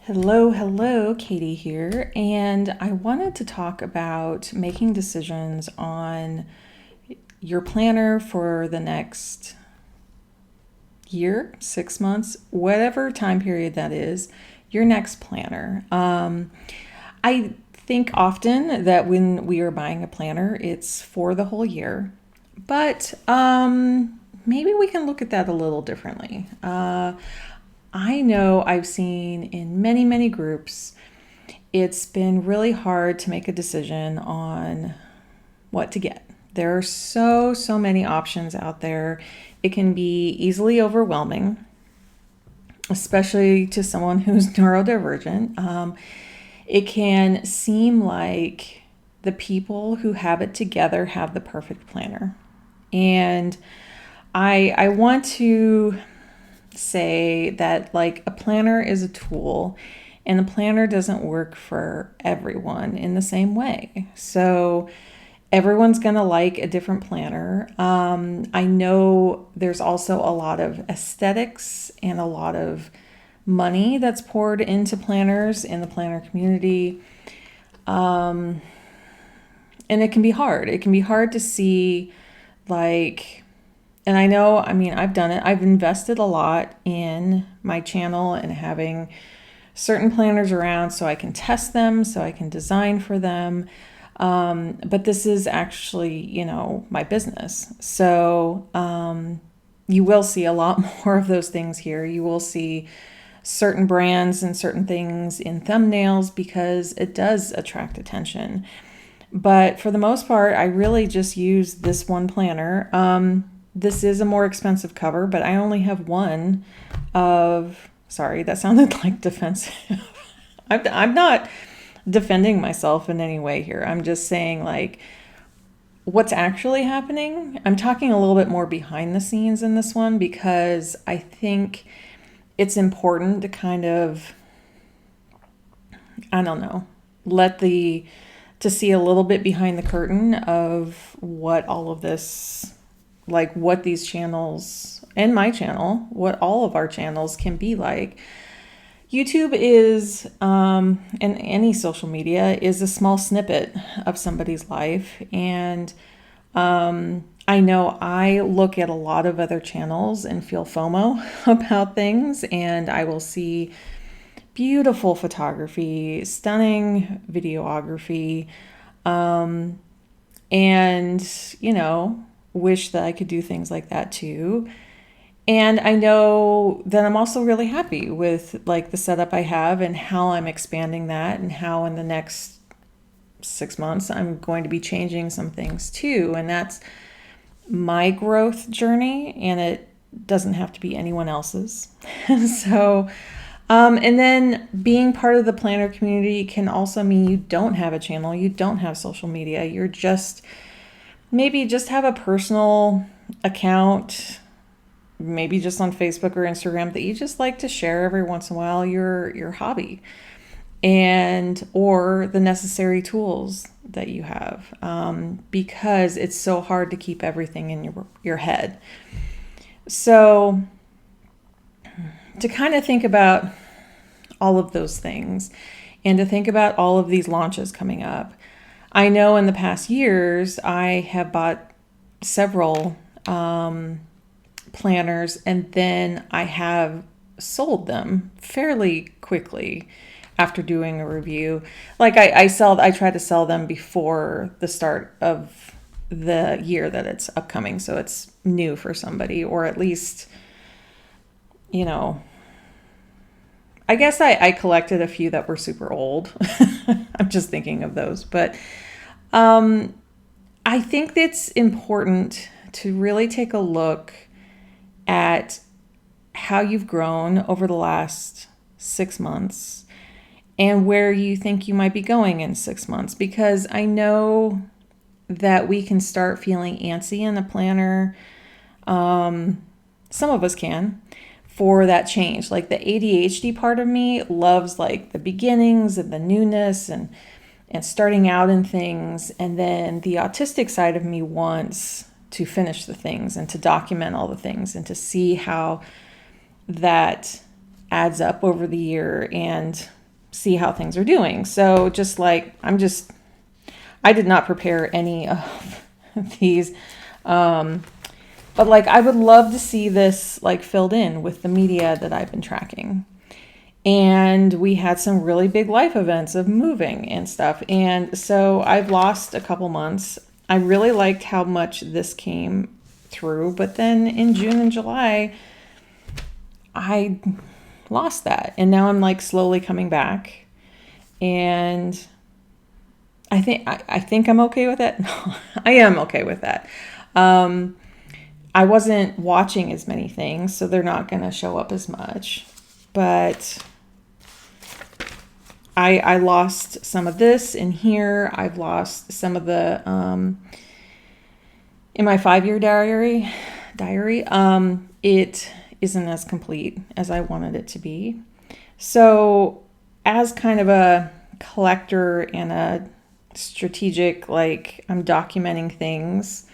Hello, Katie here, and I wanted to talk about making decisions on your planner for the next year, 6 months, whatever time period that is, your next planner. I think often that when we are buying a planner, it's for the whole year, but maybe we can look at that a little differently. I know I've seen in many groups, it's been really hard to make a decision on what to get. There are so many options out there. It can be easily overwhelming, especially to someone who's neurodivergent. It can seem like the people who have it together have the perfect planner. And I want to say that like a planner is a tool and a planner doesn't work for everyone in the same way. So everyone's going to like a different planner. I know there's also a lot of aesthetics and a lot of money that's poured into planners in the planner community. And it can be hard. It can be hard to see like, and I've done it. I've invested a lot in my channel and having certain planners around so I can test them, so I can design for them. But this is actually, my business. So you will see a lot more of those things here. You will see certain brands and certain things in thumbnails because it does attract attention. But for the most part, I really just use this one planner. This is a more expensive cover, but I only have one of, sorry, that sounded like defensive. I'm not defending myself in any way here. I'm just saying like what's actually happening. I'm talking a little bit more behind the scenes in this one because I think it's important to kind of, I don't know, to see a little bit behind the curtain of what all of this, like what these channels and my channel, what all of our channels can be like. YouTube is, and any social media is a small snippet of somebody's life. And I know I look at a lot of other channels and feel FOMO about things, and I will see beautiful photography, stunning videography, and, wish that I could do things like that too. And I know that I'm also really happy with like the setup I have and how I'm expanding that and how in the next 6 months I'm going to be changing some things too. And that's my growth journey and it doesn't have to be anyone else's. So, and then being part of the planner community can also mean you don't have a channel, you don't have social media, you're maybe just have a personal account, maybe just on Facebook or Instagram that you just like to share every once in a while your hobby or the necessary tools that you have, because it's so hard to keep everything in your head. So to kind of think about all of those things and to think about all of these launches coming up, I know in the past years I have bought several planners and then I have sold them fairly quickly after doing a review. Like I try to sell them before the start of the year that it's upcoming, so it's new for somebody, or at least, I guess I collected a few that were super old. I'm just thinking of those. But I think it's important to really take a look at how you've grown over the last 6 months and where you think you might be going in 6 months. Because I know that we can start feeling antsy in a planner. Some of us can. For that change. Like the ADHD part of me loves like the beginnings and the newness and starting out in things. And then the autistic side of me wants to finish the things and to document all the things and to see how that adds up over the year and see how things are doing. So just like, I did not prepare any of these. But like, I would love to see this like filled in with the media that I've been tracking. And we had some really big life events of moving and stuff. And so I've lost a couple months. I really liked how much this came through. But then in June and July, I lost that. And now I'm like slowly coming back. And I think I'm okay with it. No, I am okay with that. I wasn't watching as many things, so they're not going to show up as much. But I lost some of this in here. I've lost some of the in my 5-year diary. It isn't as complete as I wanted it to be. So as kind of a collector and a strategic, like I'm documenting things,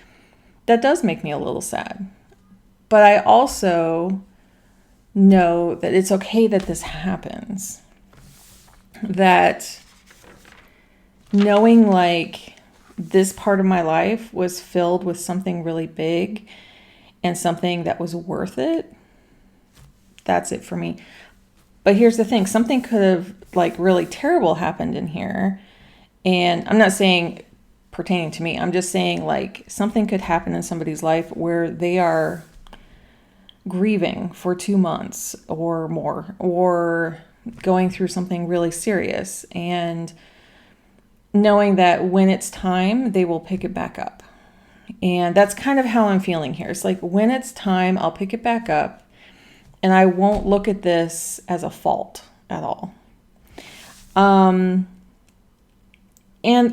that does make me a little sad. But I also know that it's okay that this happens. That knowing like this part of my life was filled with something really big and something that was worth it, that's it for me. But here's the thing, something could have like really terrible happened in here. And I'm not saying pertaining to me, I'm just saying like something could happen in somebody's life where they are grieving for 2 months or more, or going through something really serious, and knowing that when it's time, they will pick it back up. And that's kind of how I'm feeling here. It's like when it's time, I'll pick it back up. And I won't look at this as a fault at all. And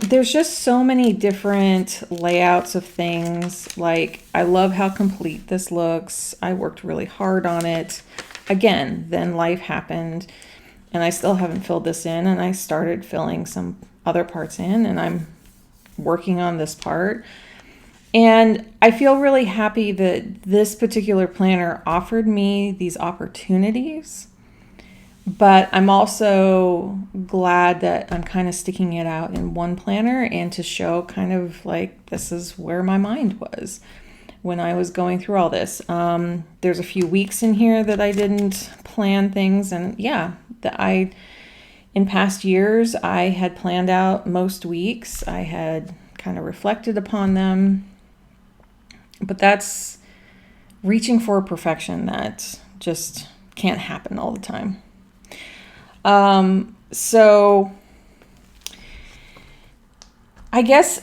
there's just so many different layouts of things. Like, I love how complete this looks. I worked really hard on it. Again, then life happened, and I still haven't filled this in. And I started filling some other parts in, and I'm working on this part. And I feel really happy that this particular planner offered me these opportunities, but I'm also glad that I'm kind of sticking it out in one planner and to show kind of like this is where my mind was when I was going through all this. There's a few weeks in here that I didn't plan things, and yeah, in past years I had planned out most weeks. I had kind of reflected upon them. But that's reaching for perfection that just can't happen all the time. So I guess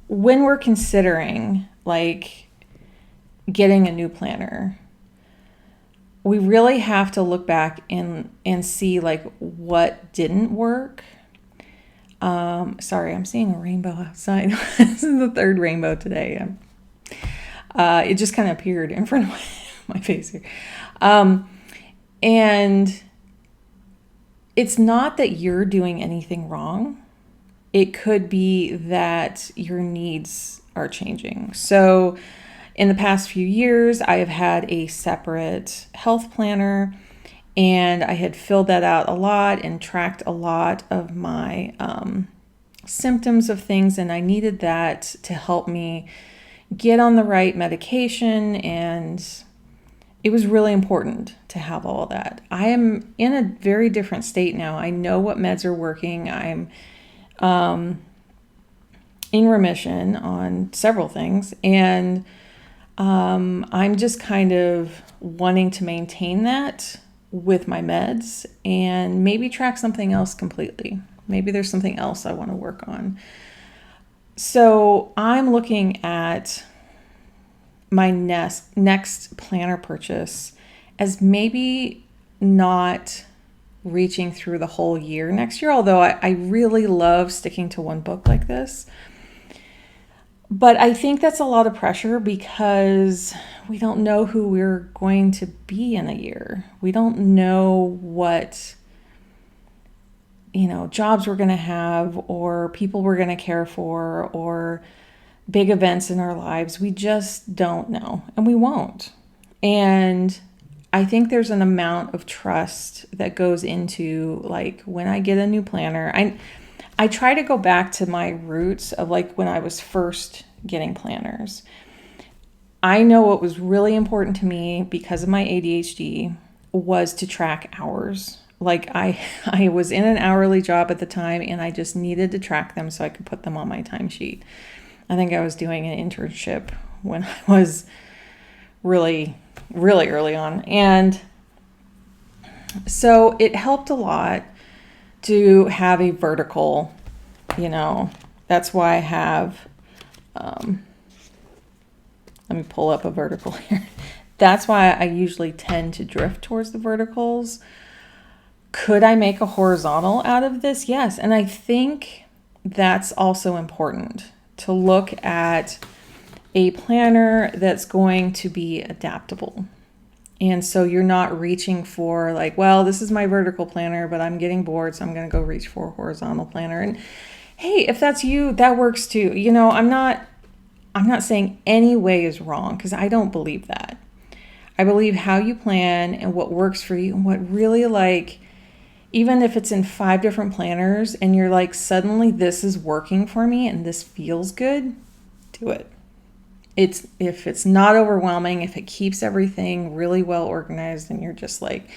when we're considering like getting a new planner, we really have to look back and see like what didn't work. Sorry, I'm seeing a rainbow outside. This is the third rainbow today. It just kind of appeared in front of my face here. And it's not that you're doing anything wrong. It could be that your needs are changing. So in the past few years, I have had a separate health planner, and I had filled that out a lot and tracked a lot of my symptoms of things, and I needed that to help me get on the right medication, and it was really important to have all of that. I am in a very different state now. I know what meds are working. I'm in remission on several things, and I'm just kind of wanting to maintain that with my meds and maybe track something else completely. Maybe there's something else I want to work on. So I'm looking at my next planner purchase as maybe not reaching through the whole year next year, although I really love sticking to one book like this. But I think that's a lot of pressure because we don't know who we're going to be in a year. We don't know what, jobs we're going to have, or people we're going to care for, or big events in our lives. We just don't know, and we won't. And I think there's an amount of trust that goes into like when I get a new planner. I try to go back to my roots of like when I was first getting planners. I know what was really important to me because of my ADHD was to track hours. Like I was in an hourly job at the time and I just needed to track them so I could put them on my timesheet. I think I was doing an internship when I was really, really early on. And so it helped a lot to have a vertical, that's why I have, let me pull up a vertical here. That's why I usually tend to drift towards the verticals. Could I make a horizontal out of this? Yes. And I think that's also important to look at a planner that's going to be adaptable. And so you're not reaching for like, well, this is my vertical planner, but I'm getting bored, so I'm going to go reach for a horizontal planner. And hey, if that's you, that works too. I'm not saying any way is wrong because I don't believe that. I believe how you plan and what works for you and what really like, even if it's in 5 different planners and you're like, suddenly this is working for me and this feels good, do it. If it's not overwhelming, if it keeps everything really well organized and you're just like,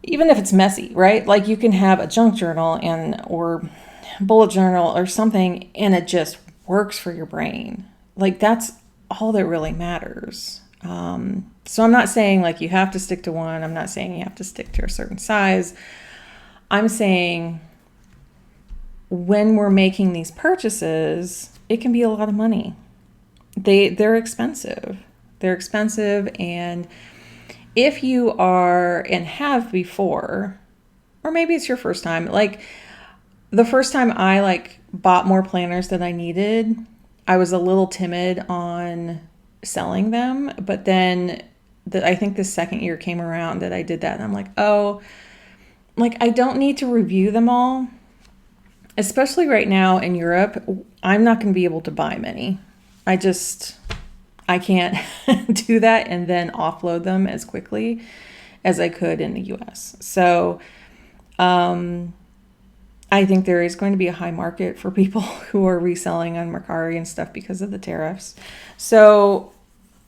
even if it's messy, right? Like you can have a junk journal or bullet journal or something and it just works for your brain. Like that's all that really matters. So I'm not saying like you have to stick to one. I'm not saying you have to stick to a certain size. I'm saying when we're making these purchases, it can be a lot of money. They're expensive. They're expensive. And if you are and have before, or maybe it's your first time, like the first time I like bought more planners than I needed, I was a little timid on selling them. But then I think the second year came around that I did that. And I'm like, oh, like I don't need to review them all. Especially right now in Europe, I'm not going to be able to buy many. I can't do that and then offload them as quickly as I could in the US. So I think there is going to be a high market for people who are reselling on Mercari and stuff because of the tariffs. So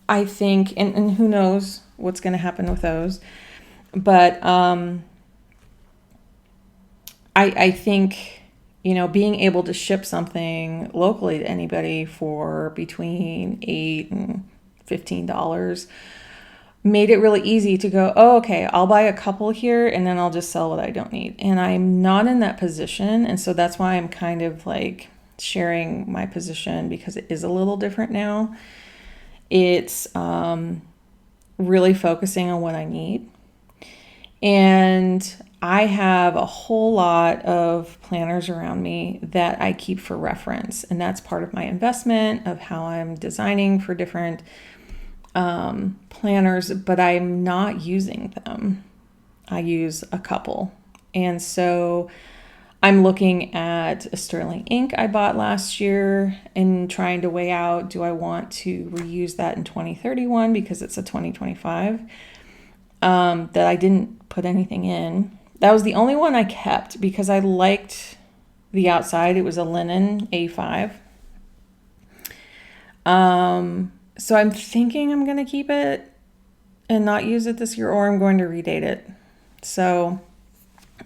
I think, and who knows what's going to happen with those. But I think, being able to ship something locally to anybody for between $8 and $15 made it really easy to go, oh, okay, I'll buy a couple here and then I'll just sell what I don't need. And I'm not in that position. And so that's why I'm kind of like sharing my position because it is a little different now. It's really focusing on what I need. And I have a whole lot of planners around me that I keep for reference. And that's part of my investment of how I'm designing for different planners, but I'm not using them. I use a couple. And so I'm looking at a sterling ink I bought last year and trying to weigh out, do I want to reuse that in 2031 because it's a 2025 that I didn't put anything in. That was the only one I kept because I liked the outside. It was a linen A5. So I'm thinking I'm going to keep it and not use it this year, or I'm going to redate it. So,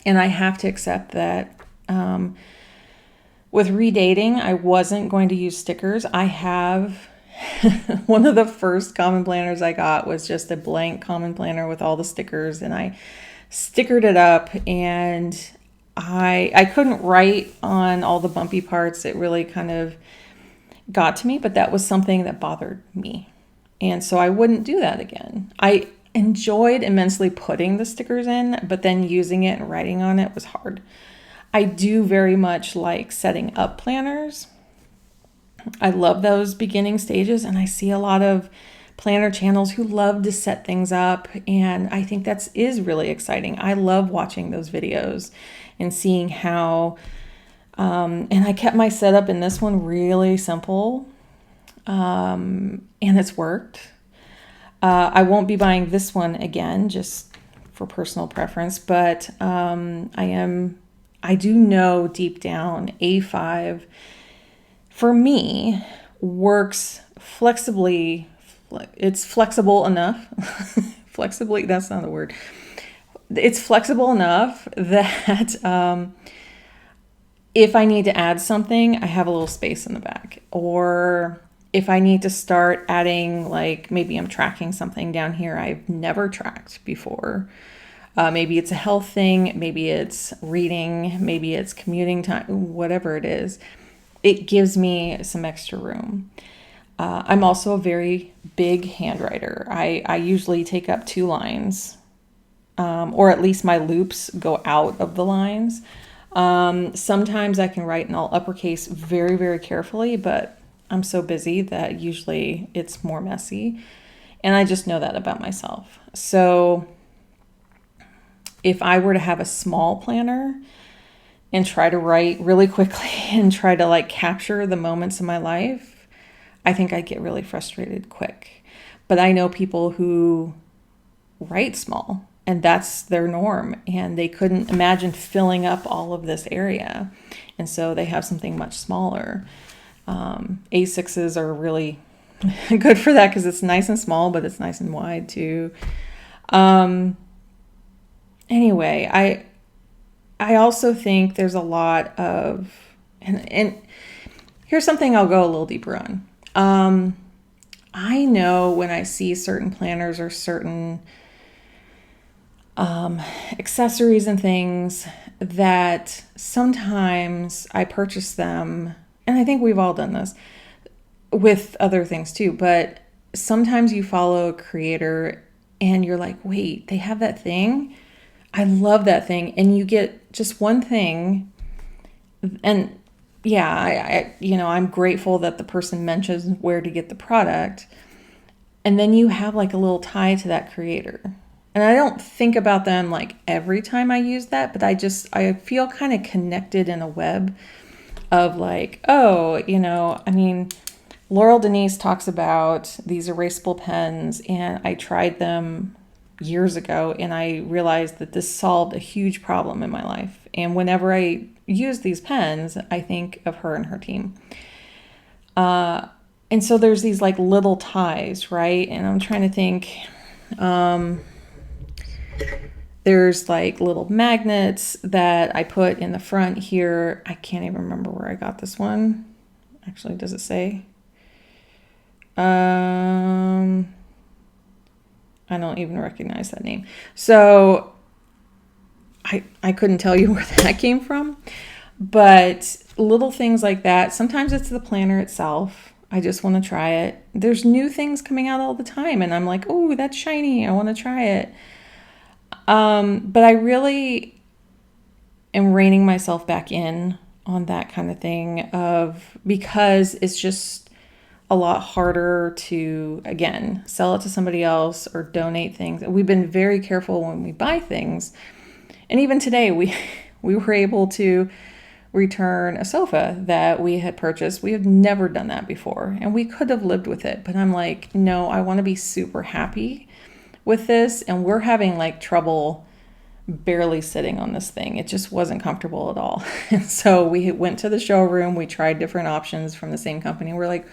and I have to accept that with redating, I wasn't going to use stickers. I have one of the first common planners I got was just a blank common planner with all the stickers, and I stickered it up, and I couldn't write on all the bumpy parts. It really kind of got to me, but that was something that bothered me. And so I wouldn't do that again. I enjoyed immensely putting the stickers in, but then using it and writing on it was hard. I do very much like setting up planners. I love those beginning stages, and I see a lot of planner channels who love to set things up, and I think that is really exciting. I love watching those videos and seeing how and I kept my setup in this one really simple, and it's worked. I won't be buying this one again, just for personal preference, but I do know deep down A5 for me works flexibly. It's flexible enough. Flexibly, that's not a word. It's flexible enough that if I need to add something, I have a little space in the back. Or if I need to start adding, like maybe I'm tracking something down here I've never tracked before. Maybe it's a health thing, maybe it's reading, maybe it's commuting time, whatever it is. It gives me some extra room. I'm also a very big handwriter. I usually take up 2 lines, or at least my loops go out of the lines. Sometimes I can write in all uppercase very, very carefully, but I'm so busy that usually it's more messy. And I just know that about myself. So if I were to have a small planner and try to write really quickly and try to like capture the moments in my life, I think I'd get really frustrated quick. But I know people who write small and that's their norm, and they couldn't imagine filling up all of this area. And so they have something much smaller. A6s are really good for that because it's nice and small, but it's nice and wide too. Anyway, I also think there's a lot of, and here's something I'll go a little deeper on. I know when I see certain planners or certain accessories and things that sometimes I purchase them, and I think we've all done this with other things too, but sometimes you follow a creator and you're like, wait, they have that thing? I love that thing. And you get just one thing. And yeah, I'm grateful that the person mentions where to get the product. And then you have like a little tie to that creator. And I don't think about them like every time I use that, but I feel kind of connected in a web of like, oh, Laurel Denise talks about these erasable pens, and I tried them years ago, and I realized that this solved a huge problem in my life. And whenever I use these pens, I think of her and her team. And so there's these like little ties, right? And I'm trying to think, there's like little magnets that I put in the front here. I can't even remember where I got this one. Actually, does it say? I don't even recognize that name. So I couldn't tell you where that came from, but little things like that. Sometimes it's the planner itself. I just want to try it. There's new things coming out all the time, and I'm like, oh, that's shiny. I want to try it. But I really am reining myself back in on that kind of thing because it's just a lot harder to, again, sell it to somebody else or donate things. We've been very careful when we buy things. And even today, we were able to return a sofa that we had purchased. We have never done that before, and we could have lived with it. But I'm like, no, I want to be super happy with this. And we're having like trouble barely sitting on this thing. It just wasn't comfortable at all. And so we went to the showroom. We tried different options from the same company. We're like,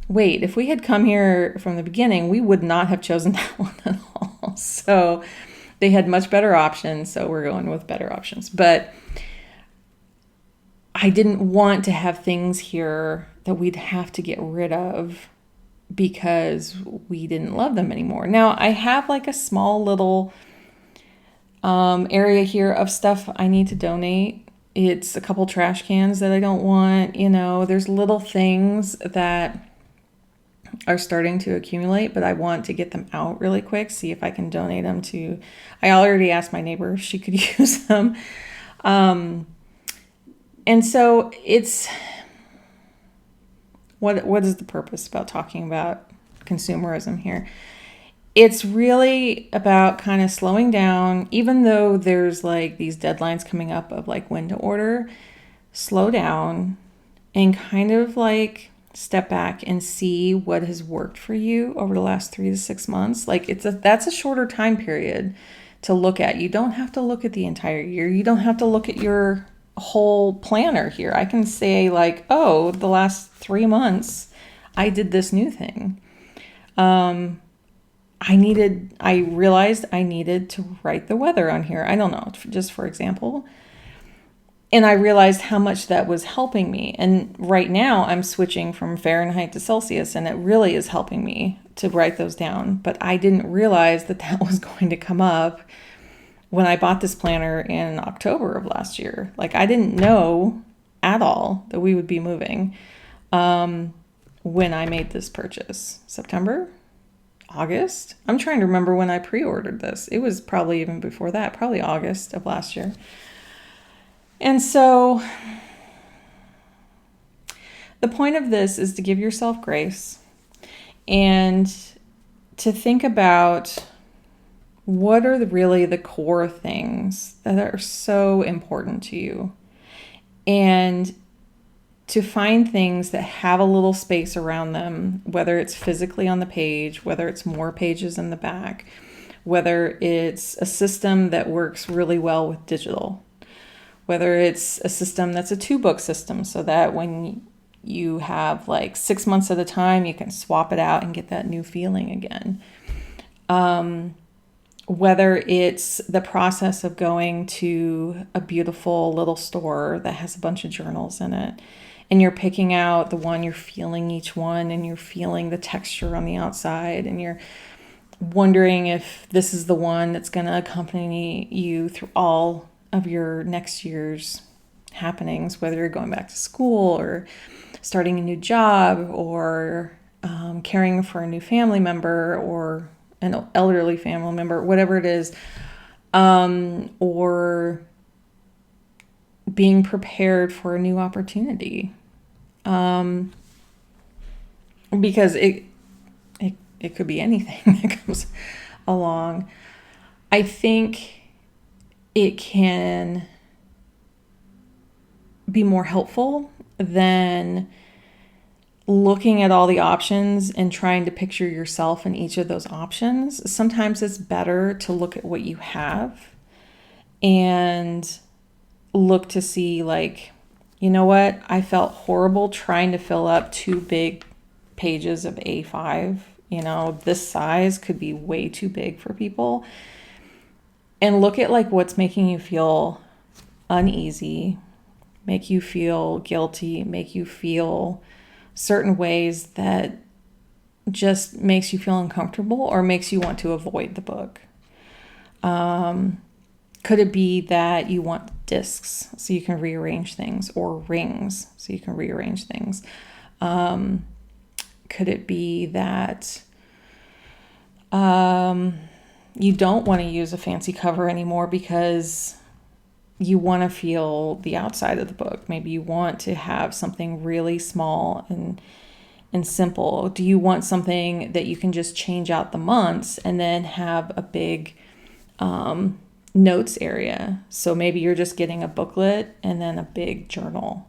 wait, if we had come here from the beginning, we would not have chosen that one at all. So they had much better options. So we're going with better options. But I didn't want to have things here that we'd have to get rid of because we didn't love them anymore. Now I have like a small little area here of stuff I need to donate. It's a couple trash cans that I don't want. There's little things that are starting to accumulate, but I want to get them out really quick, see if I can donate them to, I already asked my neighbor if she could use them. And so it's, what is the purpose about talking about consumerism here? It's really about kind of slowing down, even though there's like these deadlines coming up of like when to order, slow down and kind of like step back and see what has worked for you over the last 3 to 6 months. Like that's a shorter time period to look at. You don't have to look at the entire year. You don't have to look at your whole planner here. I can say like, oh, the last 3 months I did this new thing. I realized I needed to write the weather on here. I don't know, just for example. And I realized how much that was helping me. And right now I'm switching from Fahrenheit to Celsius, and it really is helping me to write those down. But I didn't realize that that was going to come up when I bought this planner in October of last year. Like, I didn't know at all that we would be moving when I made this purchase. September? August? I'm trying to remember when I pre-ordered this. It was probably even before that, probably August of last year. And so the point of this is to give yourself grace and to think about what are really the core things that are so important to you, and to find things that have a little space around them, whether it's physically on the page, whether it's more pages in the back, whether it's a system that works really well with digital, whether it's a system that's a 2-book system so that when you have like 6 months at a time, you can swap it out and get that new feeling again. Whether it's the process of going to a beautiful little store that has a bunch of journals in it, and you're picking out the one, you're feeling each one, and you're feeling the texture on the outside, and you're wondering if this is the one that's going to accompany you through all of your next year's happenings, whether you're going back to school or starting a new job or caring for a new family member or an elderly family member, whatever it is, or being prepared for a new opportunity. Because it could be anything that comes along. I think it can be more helpful than looking at all the options and trying to picture yourself in each of those options. Sometimes it's better to look at what you have and look to see, like, you know what? I felt horrible trying to fill up 2 big pages of A5. You know, this size could be way too big for people. And look at like what's making you feel uneasy, make you feel guilty, make you feel certain ways that just makes you feel uncomfortable or makes you want to avoid the book. Could it be that you want discs so you can rearrange things, or rings so you can rearrange things? Could it be that you don't want to use a fancy cover anymore because you want to feel the outside of the book? Maybe you want to have something really small and simple. Do you want something that you can just change out the months and then have a big notes area? So maybe you're just getting a booklet and then a big journal.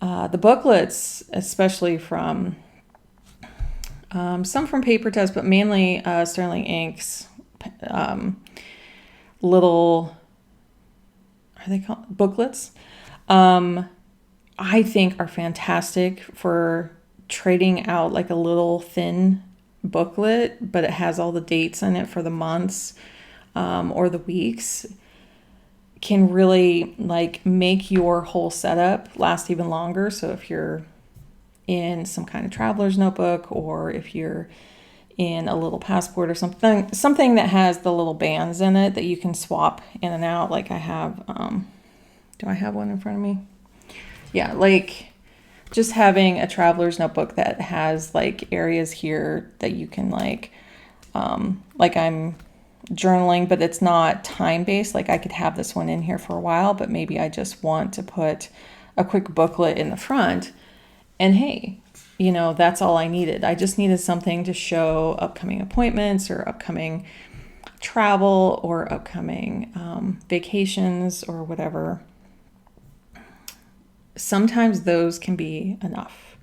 The booklets, especially from some from Paper Test, but mainly Sterling Inks, little, are they called booklets? I think are fantastic for trading out like a little thin booklet, but it has all the dates in it for the months or the weeks. Can really like make your whole setup last even longer. So if you're in some kind of traveler's notebook, or if you're in a little passport or something that has the little bands in it that you can swap in and out. Like I have, do I have one in front of me? Yeah, like just having a traveler's notebook that has like areas here that you can like I'm journaling, but it's not time-based. Like I could have this one in here for a while, but maybe I just want to put a quick booklet in the front, and hey, you know, that's all I needed. I just needed something to show upcoming appointments or upcoming travel or upcoming vacations or whatever. Sometimes those can be enough.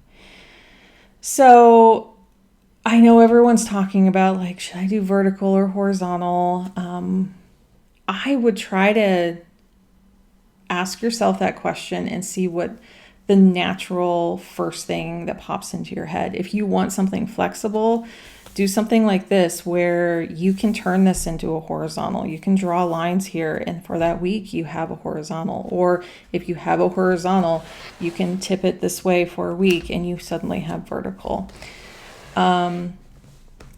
So I know everyone's talking about like, should I do vertical or horizontal? I would try to ask yourself that question and see what the natural first thing that pops into your head. If you want something flexible, do something like this where you can turn this into a horizontal. You can draw lines here, and for that week you have a horizontal. Or if you have a horizontal, you can tip it this way for a week and you suddenly have vertical.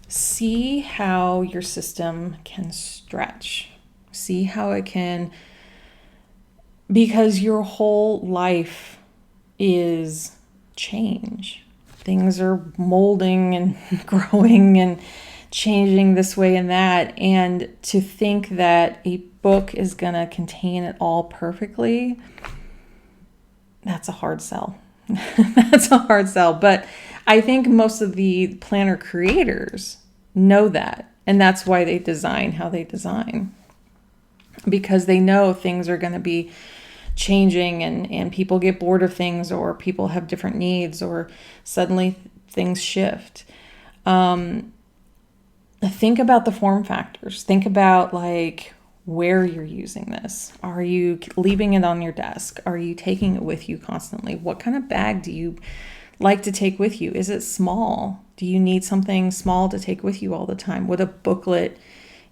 See how your system can stretch. See how it can, because your whole life is change. Things are molding and growing and changing this way and that. And to think that a book is going to contain it all perfectly, that's a hard sell. That's a hard sell. But I think most of the planner creators know that. And that's why they design how they design. Because they know things are going to be changing and people get bored of things, or people have different needs, or suddenly things shift. Think about the form factors. Think about like where you're using this. Are you leaving it on your desk? Are you taking it with you constantly? What kind of bag do you like to take with you? Is it small? Do you need something small to take with you all the time? Would a booklet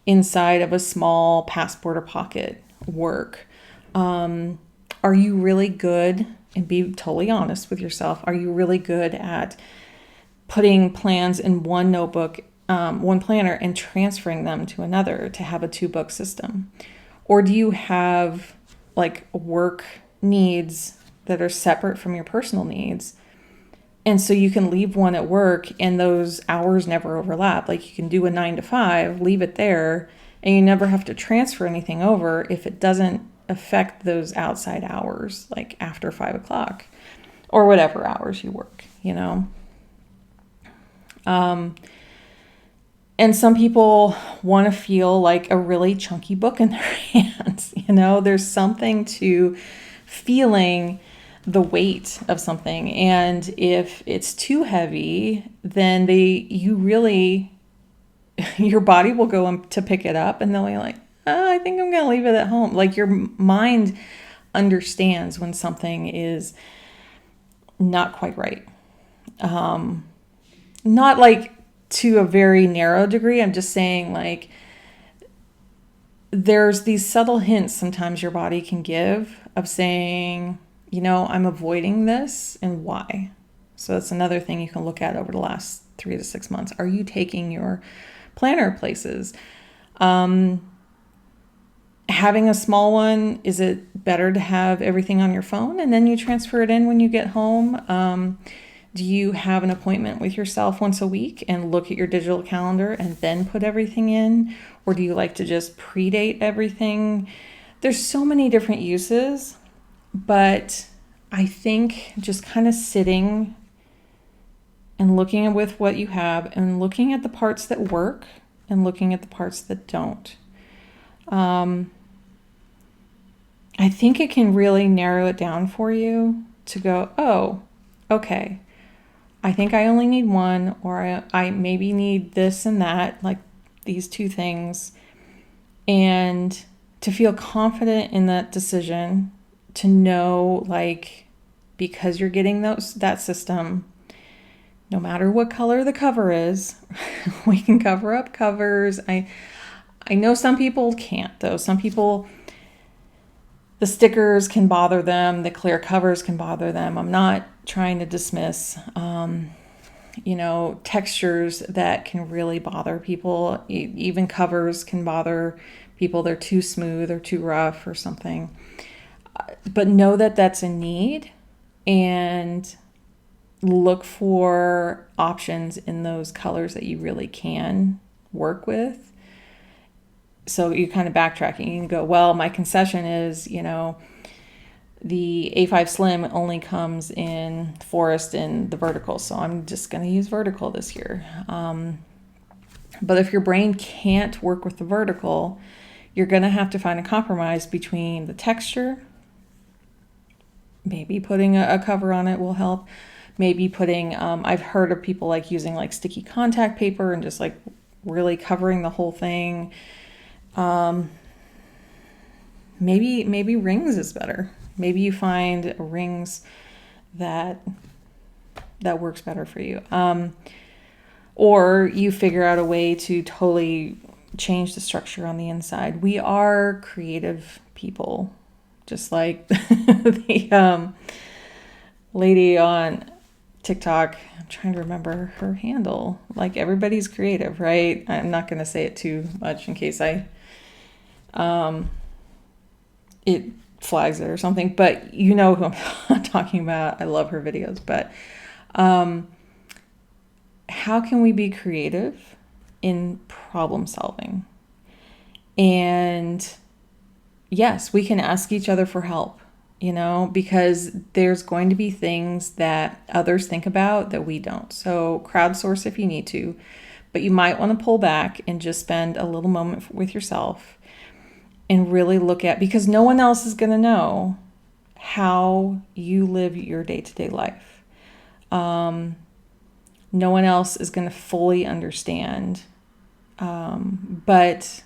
inside of a small passport or pocket work? Are you really good, and be totally honest with yourself, are you really good at putting plans in one notebook, one planner, and transferring them to another to have a 2-book system? Or do you have like work needs that are separate from your personal needs? And so you can leave one at work and those hours never overlap. Like you can do a 9 to 5, leave it there, and you never have to transfer anything over if it doesn't affect those outside hours, like after 5 o'clock or whatever hours you work, you know? And some people want to feel like a really chunky book in their hands. You know, there's something to feeling the weight of something. And if it's too heavy, then your body will go to pick it up and they'll be like, oh, I think I'm going to leave it at home. Like your mind understands when something is not quite right. Not like to a very narrow degree. I'm just saying like there's these subtle hints sometimes your body can give of saying, you know, I'm avoiding this and why. So that's another thing you can look at over the last 3 to 6 months. Are you taking your planner places? Having a small one, is it better to have everything on your phone and then you transfer it in when you get home? Do you have an appointment with yourself once a week and look at your digital calendar and then put everything in? Or do you like to just predate everything? There's so many different uses, but I think just kind of sitting and looking with what you have and looking at the parts that work and looking at the parts that don't. I think it can really narrow it down for you to go, oh, okay, I think I only need one, or I maybe need this and that, like these 2 things. And to feel confident in that decision, to know like, because you're getting that system, no matter what color the cover is, we can cover up covers. I know some people can't though. Some people, the stickers can bother them, the clear covers can bother them. I'm not trying to dismiss, textures that can really bother people. Even covers can bother people. They're too smooth or too rough or something. But know that that's a need and look for options in those colors that you really can work with. So you kind of backtracking, you can go, well, my concession is, the A5 Slim only comes in forest and the vertical, so I'm just going to use vertical this year. But if your brain can't work with the vertical, you're going to have to find a compromise between the texture. Maybe putting a cover on it will help. maybe putting, I've heard of people like using like sticky contact paper and just like really covering the whole thing. Maybe rings is better. Maybe you find rings that works better for you. Or you figure out a way to totally change the structure on the inside. We are creative people, just like the lady on TikTok. I'm trying to remember her handle. Like, everybody's creative, right? I'm not going to say it too much in case it flags it or something, but you know who I'm talking about. I love her videos, but how can we be creative in problem solving? And yes, we can ask each other for help, because there's going to be things that others think about that we don't. So crowdsource if you need to, but you might want to pull back and just spend a little moment with yourself and really look at, because no one else is going to know how you live your day-to-day life. No one else is going to fully understand. But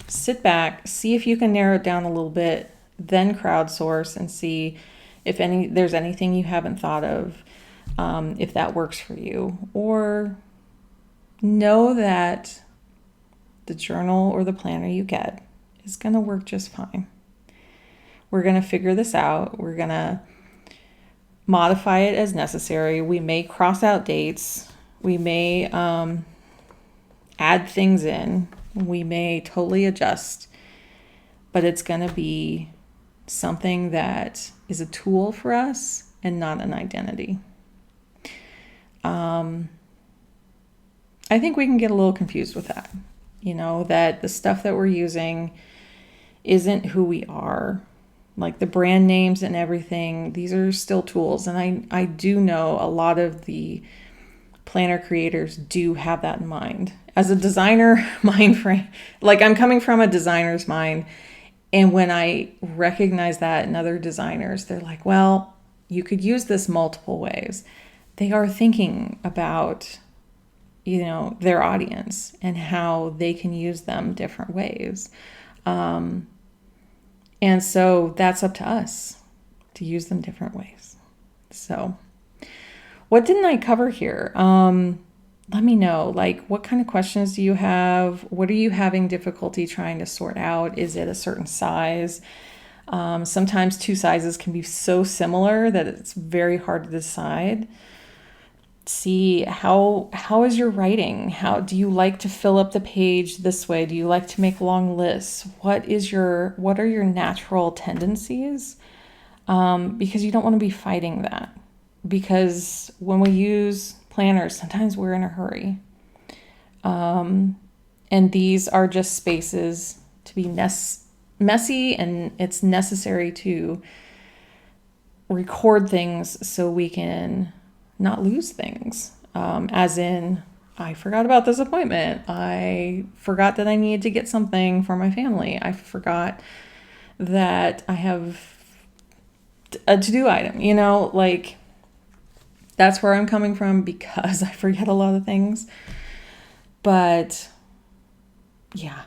sit back, see if you can narrow it down a little bit, then crowdsource and see if there's anything you haven't thought of, if that works for you. Or know that the journal or the planner you get is going to work just fine. We're going to figure this out. We're going to modify it as necessary. We may cross out dates. We may add things in. We may totally adjust. But it's going to be something that is a tool for us and not an identity. I think we can get a little confused with that. That the stuff that we're using isn't who we are. Like the brand names and everything, these are still tools. And I do know a lot of the planner creators do have that in mind. As a designer mind frame, like I'm coming from a designer's mind. And when I recognize that in other designers, they're like, well, you could use this multiple ways. They are thinking about, their audience and how they can use them different ways. And so that's up to us to use them different ways. So what didn't I cover here? Let me know, like, what kind of questions do you have? What are you having difficulty trying to sort out? Is it a certain size? Sometimes two sizes can be so similar that it's very hard to decide. See, how is your writing? How do you like to fill up the page this way? Do you like to make long lists? What are your natural tendencies? Because you don't want to be fighting that. Because when we use planners, sometimes we're in a hurry. And these are just spaces to be messy, and it's necessary to record things so we can not lose things. As in, I forgot about this appointment. I forgot that I needed to get something for my family. I forgot that I have a to-do item, like that's where I'm coming from, because I forget a lot of things. But yeah.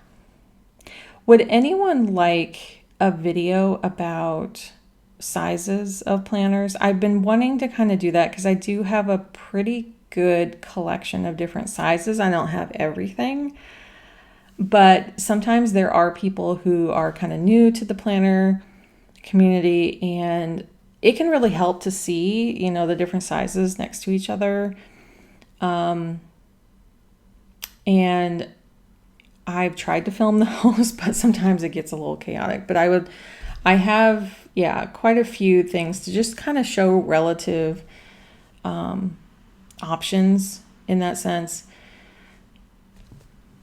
Would anyone like a video about sizes of planners? I've been wanting to kind of do that because I do have a pretty good collection of different sizes. I don't have everything, but sometimes there are people who are kind of new to the planner community, and it can really help to see, the different sizes next to each other. And I've tried to film those, but sometimes it gets a little chaotic. But I have quite a few things to just kind of show relative options in that sense.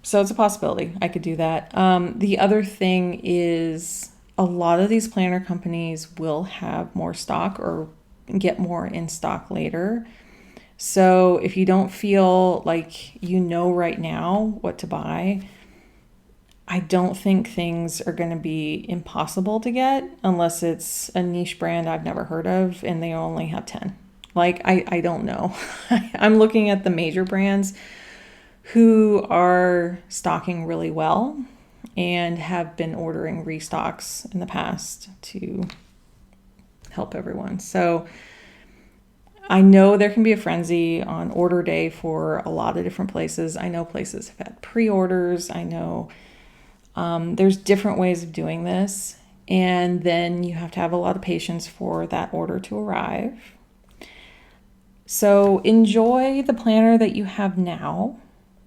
So it's a possibility I could do that. The other thing is a lot of these planner companies will have more stock or get more in stock later. So if you don't feel like right now what to buy, I don't think things are going to be impossible to get unless it's a niche brand I've never heard of and they only have 10. Like, I don't know. I'm looking at the major brands who are stocking really well and have been ordering restocks in the past to help everyone. So I know there can be a frenzy on order day for a lot of different places. I know places have had pre-orders. I know there's different ways of doing this. And then you have to have a lot of patience for that order to arrive. So enjoy the planner that you have now,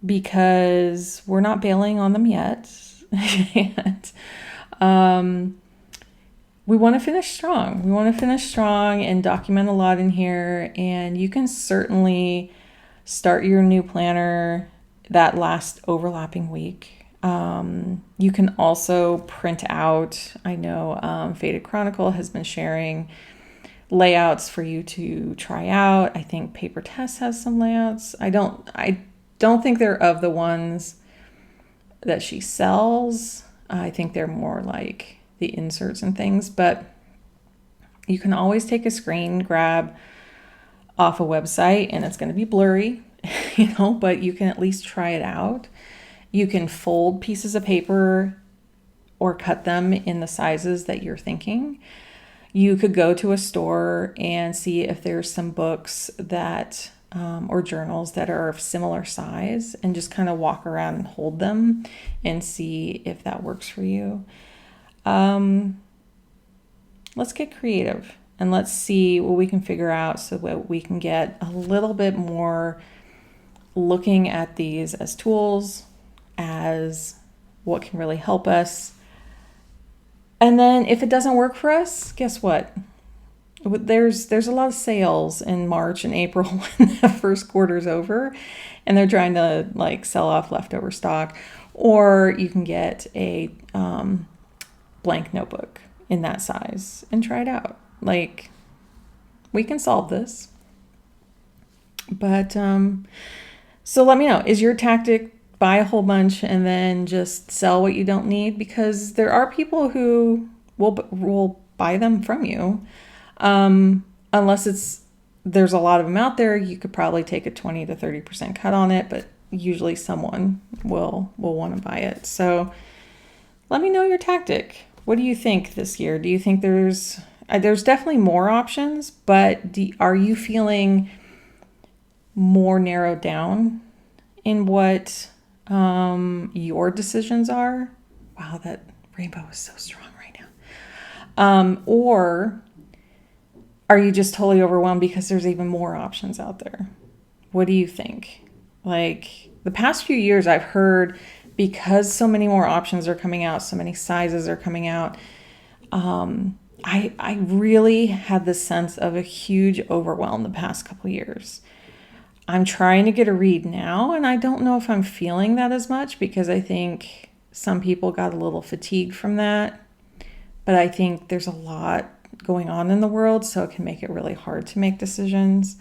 because we're not bailing on them yet. And we want to finish strong. We want to finish strong and document a lot in here. And you can certainly start your new planner that last overlapping week. You can also print out, I know Faded Chronicle has been sharing layouts for you to try out. I think Paper Test has some layouts. I don't think they're of the ones that she sells. I think they're more like the inserts and things, but you can always take a screen grab off a website, and it's going to be blurry, but you can at least try it out. You can fold pieces of paper or cut them in the sizes that you're thinking. You could go to a store and see if there's some books that or journals that are of similar size, and just kind of walk around and hold them and see if that works for you. Let's get creative and let's see what we can figure out so that we can get a little bit more looking at these as tools, as what can really help us. And then if it doesn't work for us, guess what? There's a lot of sales in March and April when the first quarter's over, and they're trying to like sell off leftover stock. Or you can get a blank notebook in that size and try it out. Like, we can solve this. But so let me know, is your tactic buy a whole bunch and then just sell what you don't need? Because there are people who will buy them from you. Unless there's a lot of them out there, you could probably take a 20 to 30% cut on it, but usually someone will want to buy it. So let me know your tactic. What do you think this year? Do you think there's definitely more options, but are you feeling more narrowed down in what your decisions are? Wow, that rainbow is so strong right now. Or are you just totally overwhelmed because there's even more options out there? What do you think? Like, the past few years I've heard, because so many more options are coming out, so many sizes are coming out, I really had this sense of a huge overwhelm the past couple years. I'm trying to get a read now, and I don't know if I'm feeling that as much, because I think some people got a little fatigued from that. But I think there's a lot going on in the world, so it can make it really hard to make decisions.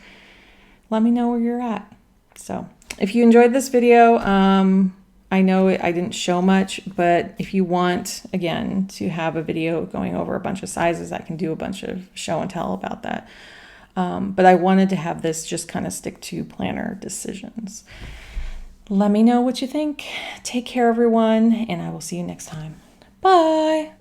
Let me know where you're at. So if you enjoyed this video, I know I didn't show much, but if you want, again, to have a video going over a bunch of sizes, I can do a bunch of show and tell about that. But I wanted to have this just kind of stick to planner decisions. Let me know what you think. Take care, everyone, and I will see you next time. Bye.